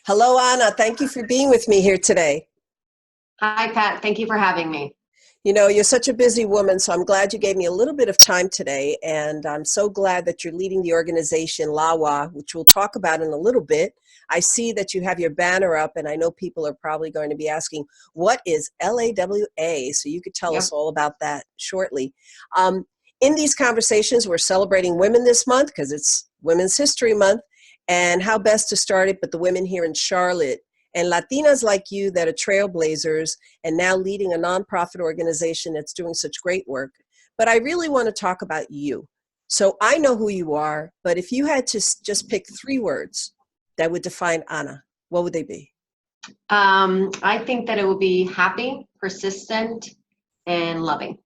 Hello, Anna. Thank you for being with me here today. Hi, Pat. Thank you for having me. You know, you're such a busy woman, so I'm glad you gave me a little bit of time today. And I'm so glad that you're leading the organization LAWA, which we'll talk about in a little bit. I see that you have your banner up, and I know people are probably going to be asking, what is LAWA? So you could tell us Yep. all about that shortly. Um, in these conversations, we're celebrating women this month because it's Women's History Month, and how best to start it but the women here in Charlotte and Latinas like you that are trailblazers and now leading a nonprofit organization that's doing such great work. But I really want to talk about you. So I know who you are, but if you had to just pick three words that would define Anna, what would they be? I think that it will be happy, persistent, and loving.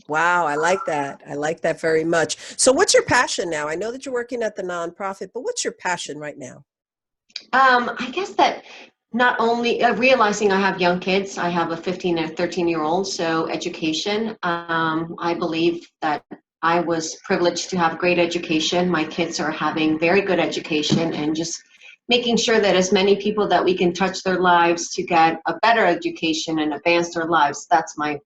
Wow, I like that. I like that very much. So what's your passion now? I know that you're working at the nonprofit, but what's your passion right now? I guess that not only realizing I have young kids, I have a 15 and a 13-year-old, so education. I believe that I was privileged to have great education. My kids are having very good education, and just making sure that as many people that we can touch their lives to get a better education and advance their lives. That's my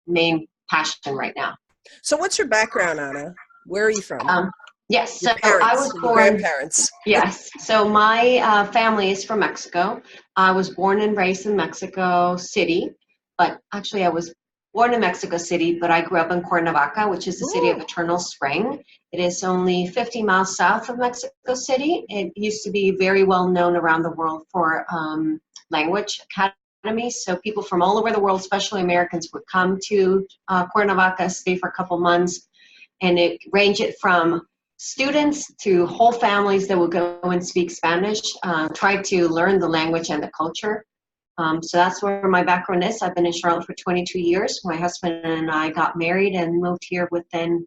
main passion right now. So what's your background, Anna? Where are you from? Um, yes, Your so I parents was and your born, grandparents. yes, so my family is from Mexico. I was born and raised in Mexico City, but actually I was born in Mexico City, but I grew up in Cuernavaca, which is the city of Ooh. Eternal Spring. It is only 50 miles south of Mexico City. It used to be very well known around the world for language academies. So people from all over the world, especially Americans, would come to Cuernavaca, stay for a couple months, and it ranged from students to whole families that would go and speak Spanish, try to learn the language and the culture. So that's where my background is. I've been in Charlotte for 22 years. My husband and I got married and moved here within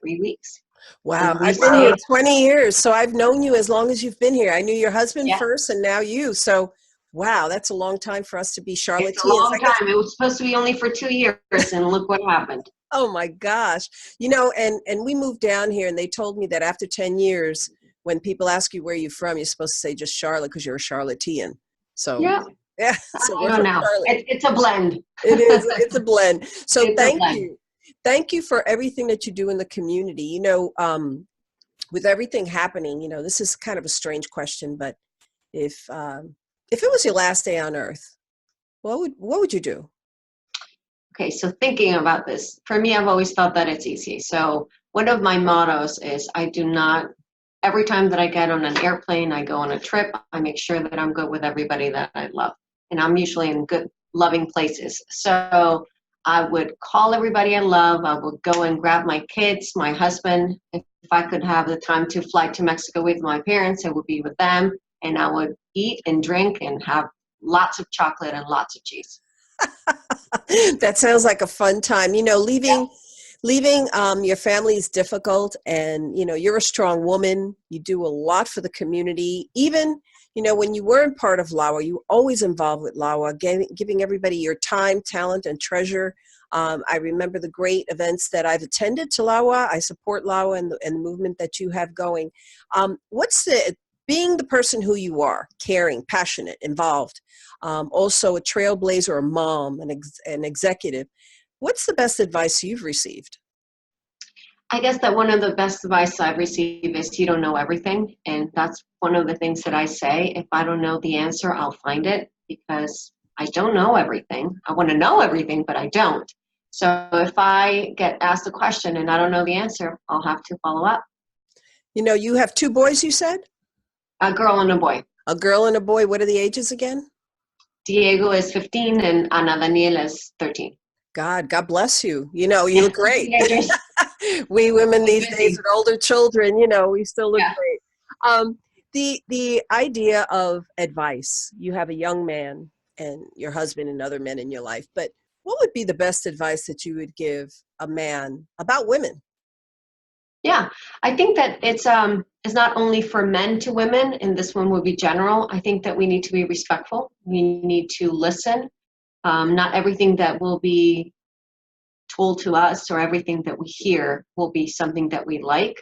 3 weeks. Wow, And we I've been here stayed. 20 years, so I've known you as long as you've been here. I knew your husband Yeah, first and now you. So, wow, that's a long time for us to be it's a Charlotteans. long I guess, time. It was supposed to be only for 2 years, and look what happenend. oh my gosh. You know, and we moved down here and they told me that after 10 years, when people ask you where you're from, you're supposed to say just Charlotte because you're a Charlottean. So, Yeah, yeah, so I we're don't from know. Charlotte. It's a blend. It is, it's a blend. So It's a thank blend. you. Thank you for everything that you do in the community. With everything happening, this is kind of a strange question, but if it was your last day on earth, what would you do? Okay, so thinking about this, for me, I've always thought that it's easy. So one of my mottos is I do not, every time that I get on an airplane, I go on a trip, I make sure that I'm good with everybody that I love. And I'm usually in good, loving places. So I would call everybody I love. I would go and grab my kids, my husband. If I could have the time to fly to Mexico with my parents, I would be with them. And I would eat and drink and have lots of chocolate and lots of cheese. That sounds like a fun time. Leaving your family is difficult, and you're a strong woman. You do a lot for the community. Even when you weren't part of LAWA, you were always involved with LAWA, giving everybody your time, talent, and treasure. I remember the great events that I've attended to LAWA. I support LAWA and the movement that you have going. What's the being the person who you are, caring, passionate, involved, also a trailblazer, a mom, an executive. What's the best advice you've received? I guess that one of the best advice I've received is you don't know everything. And that's one of the things that I say. If I don't know the answer, I'll find it because I don't know everything. I want to know everything, but I don't. So if I get asked a question and I don't know the answer, I'll have to follow up. You have two boys, you said? A girl and a boy. A girl and a boy. What are the ages again? Diego is 15 and Ana Daniela is 13. God bless you. You Yeah, look two great. teenagers. We women Keep these days busy. with older children, we still look Yeah. great. The idea of advice. You have a young man and your husband and other men in your life, but what would be the best advice that you would give a man about women? Yeah, I think that it's not only for men to women, and this one would be general. I think that we need to be respectful. We need to listen. Not everything that will be told to us or everything that we hear will be something that we like.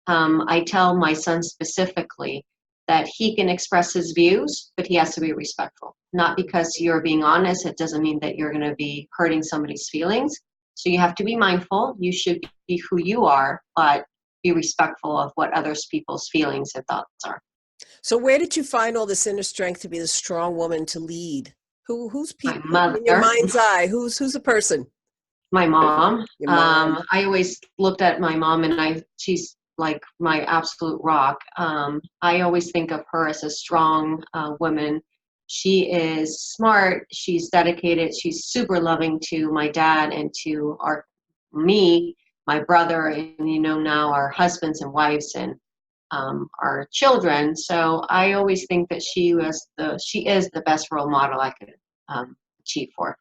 I tell my son specifically that he can express his views, but he has to be respectful. Not because you're being honest, it doesn't mean that you're going to be hurting somebody's feelings. So you have to be mindful. You should be who you are, but be respectful of what others people's feelings and thoughts are. So where did you find all this inner strength to be the strong woman to lead? Who's My people in your mother, mind's eye? Who's the person? my mom. Your mom. I always looked at my mom, and she's like my absolute rock. I always think of her as a strong woman. She is smart. She's dedicated. She's super loving to my dad and to me, my brother, and now our husbands and wives and our children. So I always think that she is the best role model I could achieve for.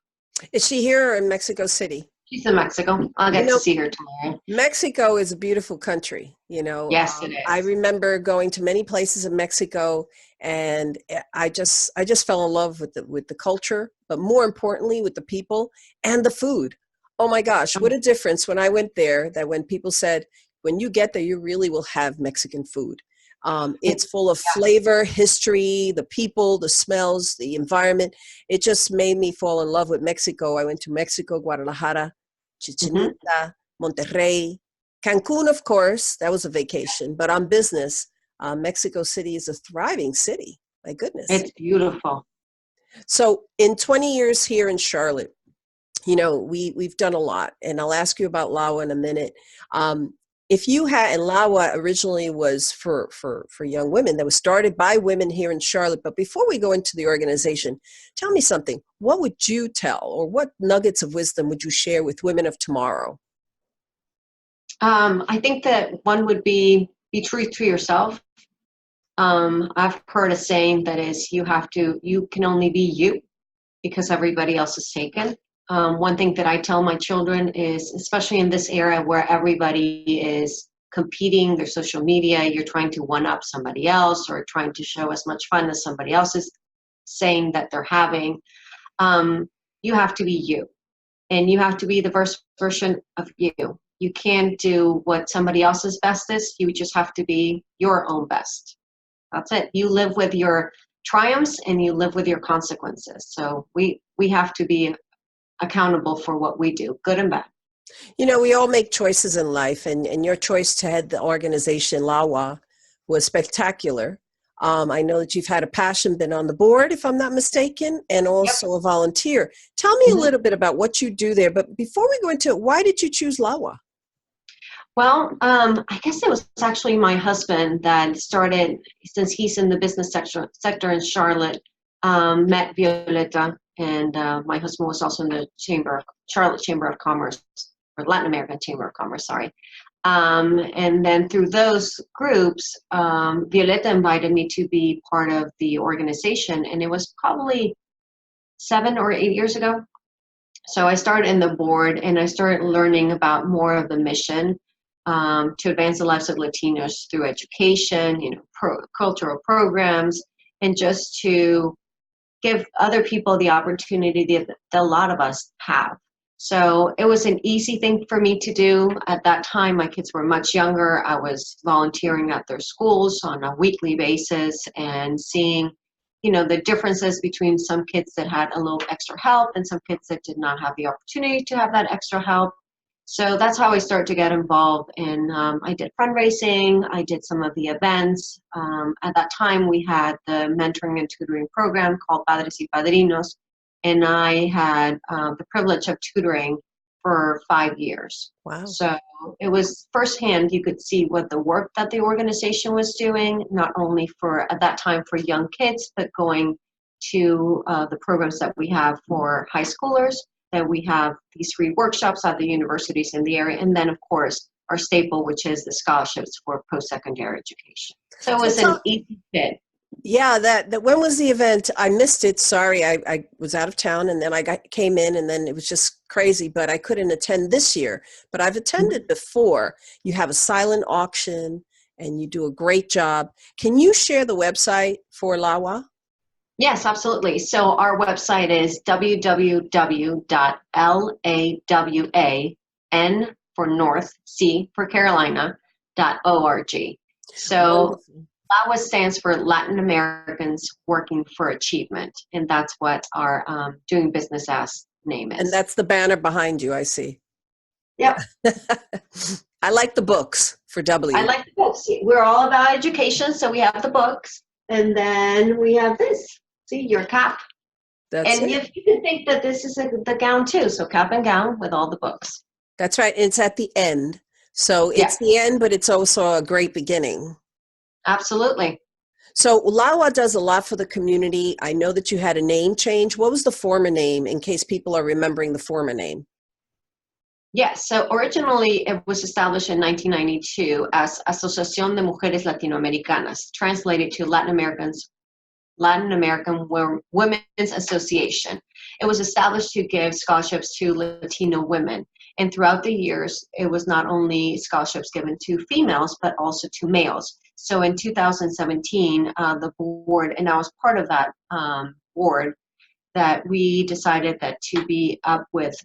Is she here or in Mexico City? She's in Mexico. I'll get to see her tomorrow. Mexico is a beautiful country. Yes, it is. I remember going to many places in Mexico, and I just fell in love with the culture, but more importantly with the people and the food. Oh my gosh, what a difference when I went there, that when people said, when you get there, you really will have Mexican food. It's full of flavor, history, the people, the smells, the environment. It just made me fall in love with Mexico. I went to Mexico, Guadalajara, Chichen Itza, Monterrey, Cancun, of course. That was a vacation. But on business, Mexico City is a thriving city. My goodness. It's beautiful. So in 20 years here in Charlotte, we've done a lot. And I'll ask you about LAWA in a minute. If you had, and LAWA originally was for young women, that was started by women here in Charlotte. But before we go into the organization, tell me something. What would you tell, or what nuggets of wisdom would you share with women of tomorrow? I think that one would be true to yourself. I've heard a saying that is, you can only be you because everybody else is taken. One thing that I tell my children is, especially in this era where everybody is competing, their social media, you're trying to one-up somebody else or trying to show as much fun as somebody else is saying that they're having. You have to be you, and you have to be the best version of you. You can't do what somebody else's best is. You just have to be your own best. That's it. You live with your triumphs and you live with your consequences. So we have to be accountable for what we do, good and bad. We all make choices in life, and your choice to head the organization LAWA was spectacular. I know that you've had a passion, been on the board, if I'm not mistaken, and also a volunteer. Tell me a little bit about what you do there. But before we go into it, why did you choose LAWA? Well, I guess it was actually my husband that started, since he's in the business sector in Charlotte, met Violeta. And my husband was also in the Charlotte Chamber of Commerce, or Latin American Chamber of Commerce, sorry. And then through those groups, Violeta invited me to be part of the organization, and it was probably 7 or 8 years ago. So I started in the board, and I started learning about more of the mission to advance the lives of Latinos through education, cultural programs, and just to give other people the opportunity that a lot of us have. So it was an easy thing for me to do. At that time, my kids were much younger. I was volunteering at their schools on a weekly basis and seeing, the differences between some kids that had a little extra help and some kids that did not have the opportunity to have that extra help. So that's how I started to get involved. And I did fundraising. I did some of the events. At that time, we had the mentoring and tutoring program called Padres y Padrinos. And I had the privilege of tutoring for 5 years. Wow. So it was firsthand, you could see what the work that the organization was doing, not only at that time for young kids, but going to the programs that we have for high schoolers. That we have these free workshops at the universities in the area, and then of course our staple, which is the scholarships for post-secondary education. So it was an easy fit. Yeah, that when was the event? I missed it. Sorry, I was out of town, and then came in, and then it was just crazy. But I couldn't attend this year. But I've attended before. You have a silent auction, and you do a great job. Can you share the website for LAWA? Yes, absolutely. So our website is www.lawan, N for North, C for Carolina, .org. So LAWA stands for Latin Americans Working for Achievement, and that's what our doing business as name And is. that's the banner behind you, I see. Yep. I like the books for I W. like the books. We're all about education, so we have the books, and then we have this. See, your cap. That's And it. you can think that this is the gown too, so cap and gown with all the books. That's right. It's at the end. So Yeah, it's the end, but it's also a great beginning. absolutely. So LAWA does a lot for the community. I know that you had a name change. What was the former name in case people are remembering the former name? Yes, so originally it was established in 1992 as Asociación de Mujeres Latinoamericanas, translated to Latin American Women's Association. It was established to give scholarships to Latino women. And throughout the years, it was not only scholarships given to females, but also to males. So in 2017, the board, and I was part of that board, that we decided that to be up with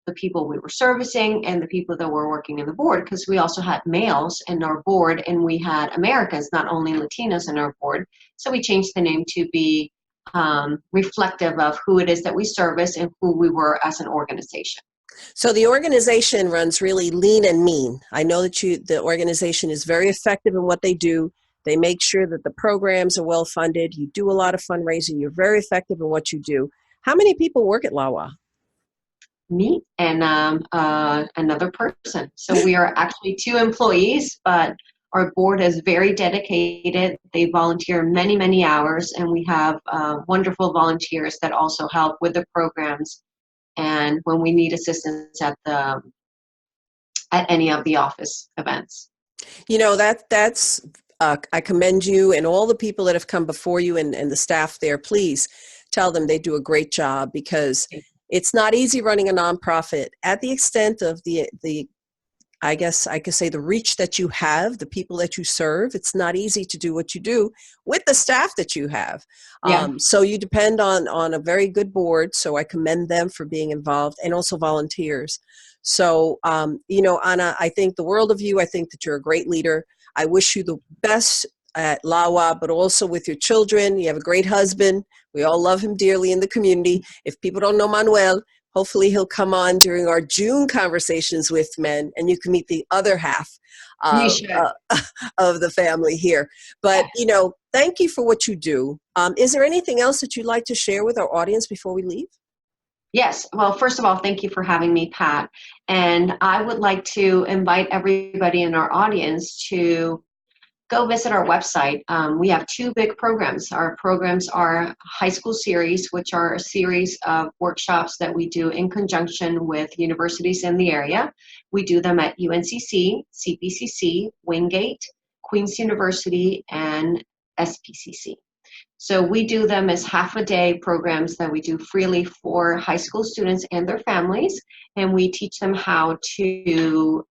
the people we were servicing and the people that were working in the board, because we also had males in our board and we had Americans, not only Latinos, in our board. So we changed the name to be reflective of who it is that we service and who we were as an organization. So the organization runs really lean and mean. I know that the organization is very effective in what they do. They make sure that the programs are well funded. You do a lot of fundraising. You're very effective in what you do. How many people work at LAWA? Me and another person. So we are actually 2 employees, but our board is very dedicated. They volunteer many, many hours, and we have wonderful volunteers that also help with the programs and when we need assistance at any of the office events. You know, that's I commend you and all the people that have come before you and the staff there. Please tell them they do a great job, because it's not easy running a nonprofit at the extent of the I guess I could say the reach that you have, the people that you serve. It's not easy to do what you do with the staff that you have. Yeah. So you depend on a very good board. So I commend them for being involved, and also volunteers. So, you know, Ana, I think the world of you. I think that you're a great leader. I wish you the best at LAWA, but also with your children. You have a great husband. We all love him dearly in the community. If people don't know Manuel, hopefully he'll come on during our June conversations with men, and you can meet the other half You of, should. of the family here. But, you know, thank you for what you do. Is there anything else that you'd like to share with our audience before we leave? Yes. Well, first of all, thank you for having me, Pat. And I would like to invite everybody in our audience to go visit our website. We have 2 big programs. Our programs are High School Series, which are a series of workshops that we do in conjunction with universities in the area. We do them at UNCC, CPCC, Wingate, Queen's University, and SPCC. So we do them as half-a-day programs that we do freely for high school students and their families, and we teach them how to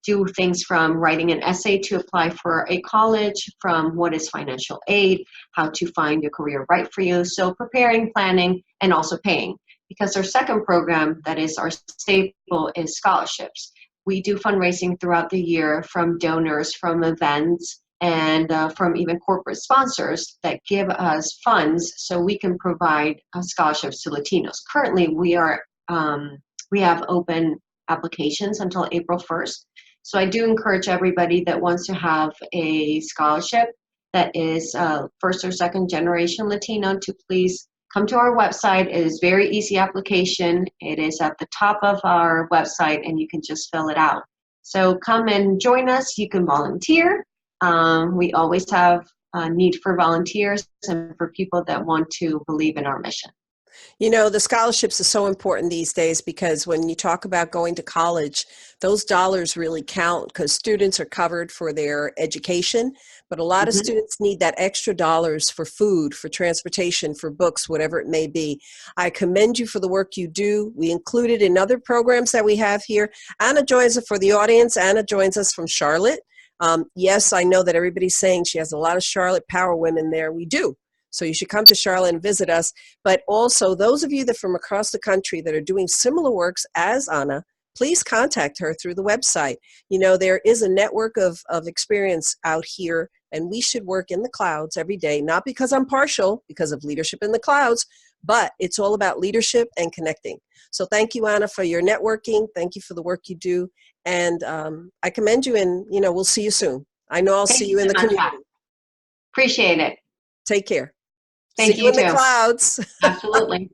do things from writing an essay to apply for a college, from what is financial aid, how to find a career right for you, so preparing, planning, and also paying. Because our second program, that is our staple, is scholarships. We do fundraising throughout the year from donors, from events, and from even corporate sponsors that give us funds so we can provide scholarships to Latinos. Currently, we have open applications until April 1st. So I do encourage everybody that wants to have a scholarship that is first or second generation Latino to please come to our website. It is very easy application. It is at the top of our website, and you can just fill it out. So come and join us. You can volunteer. We always have a need for volunteers and for people that want to believe in our mission. You know, the scholarships are so important these days, because when you talk about going to college, those dollars really count, because students are covered for their education, but a lot of students need that extra dollars for food, for transportation, for books, whatever it may be. I commend you for the work you do. We include it in other programs that we have here. Ana joins us for the audience. Ana joins us from Charlotte. Yes, I know that everybody's saying she has a lot of Charlotte power women there. We do. So you should come to Charlotte and visit us. But also, those of you that from across the country that are doing similar works as Ana, please contact her through the website. You know, there is a network of experience out here and we should work in the clouds every day, not because I'm partial, because of leadership in the clouds, but it's all about leadership and connecting. So thank you, Anna, for your networking. Thank you for the work you do. And I commend you, and we'll see you soon. I know I'll Thank see you you in so the much, community. Pat. Appreciate it. Take care. Thank See you you in the too. clouds. Absolutely.